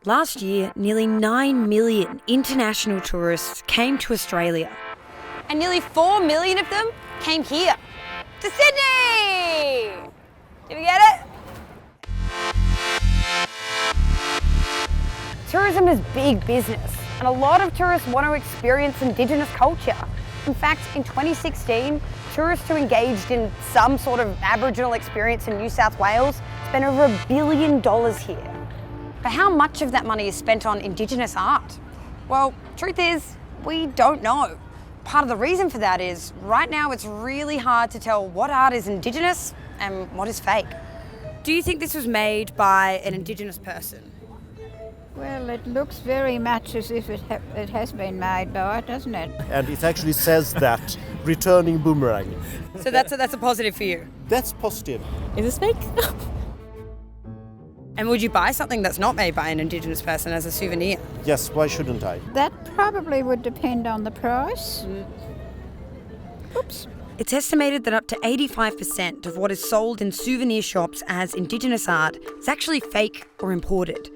Last year, nearly 9 million international tourists came to Australia. And nearly 4 million of them came here, to Sydney! Did you get it? Tourism is big business, and a lot of tourists want to experience Indigenous culture. In fact, in 2016, tourists who engaged in some sort of Aboriginal experience in New South Wales spent over $1 billion here. But how much of that money is spent on Indigenous art? Well, truth is, we don't know. Part of the reason for that is, right now it's really hard to tell what art is Indigenous and what is fake. Do you think this was made by an Indigenous person? Well, it looks very much as if it has been made by it, doesn't it? And it actually says that, returning boomerang. So that's a positive for you? That's positive. Is this fake? And would you buy something that's not made by an Indigenous person as a souvenir? Yes, why shouldn't I? That probably would depend on the price. Oops. It's estimated that up to 85% of what is sold in souvenir shops as Indigenous art is actually fake or imported.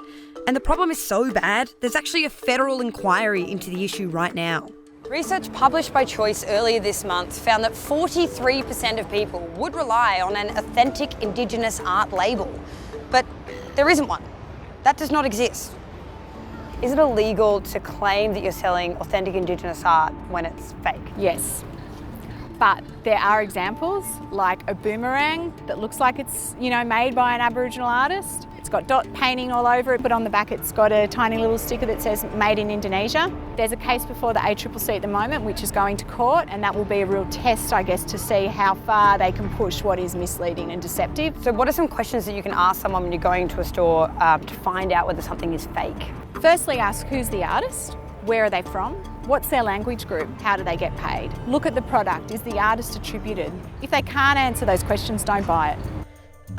And the problem is so bad, there's actually a federal inquiry into the issue right now. Research published by Choice earlier this month found that 43% of people would rely on an authentic Indigenous art label. But there isn't one. That does not exist. Is it illegal to claim that you're selling authentic Indigenous art when it's fake? Yes. But there are examples, like a boomerang that looks like it's, made by an Aboriginal artist. It's got dot painting all over it, but on the back it's got a tiny little sticker that says made in Indonesia. There's a case before the ACCC at the moment which is going to court, and that will be a real test, I guess, to see how far they can push what is misleading and deceptive. So what are some questions that you can ask someone when you're going to a store to find out whether something is fake? Firstly, ask who's the artist, where are they from, what's their language group, how do they get paid? Look at the product, is the artist attributed? If they can't answer those questions, don't buy it.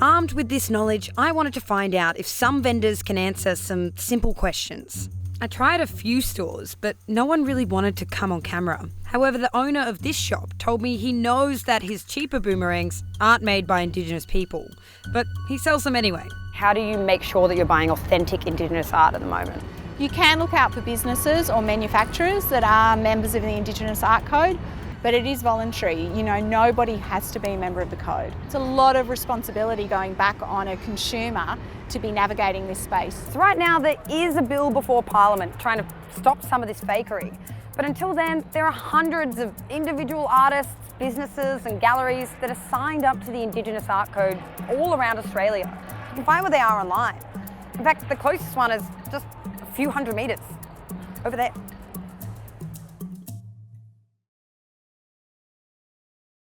Armed with this knowledge, I wanted to find out if some vendors can answer some simple questions. I tried a few stores, but no one really wanted to come on camera. However, the owner of this shop told me he knows that his cheaper boomerangs aren't made by Indigenous people, but he sells them anyway. How do you make sure that you're buying authentic Indigenous art at the moment? You can look out for businesses or manufacturers that are members of the Indigenous Art Code, but it is voluntary. Nobody has to be a member of the code. It's a lot of responsibility going back on a consumer to be navigating this space. So right now there is a bill before Parliament trying to stop some of this fakery. But until then, there are hundreds of individual artists, businesses and galleries that are signed up to the Indigenous Art Code all around Australia. You can find where they are online. In fact, the closest one is just a few hundred metres over there.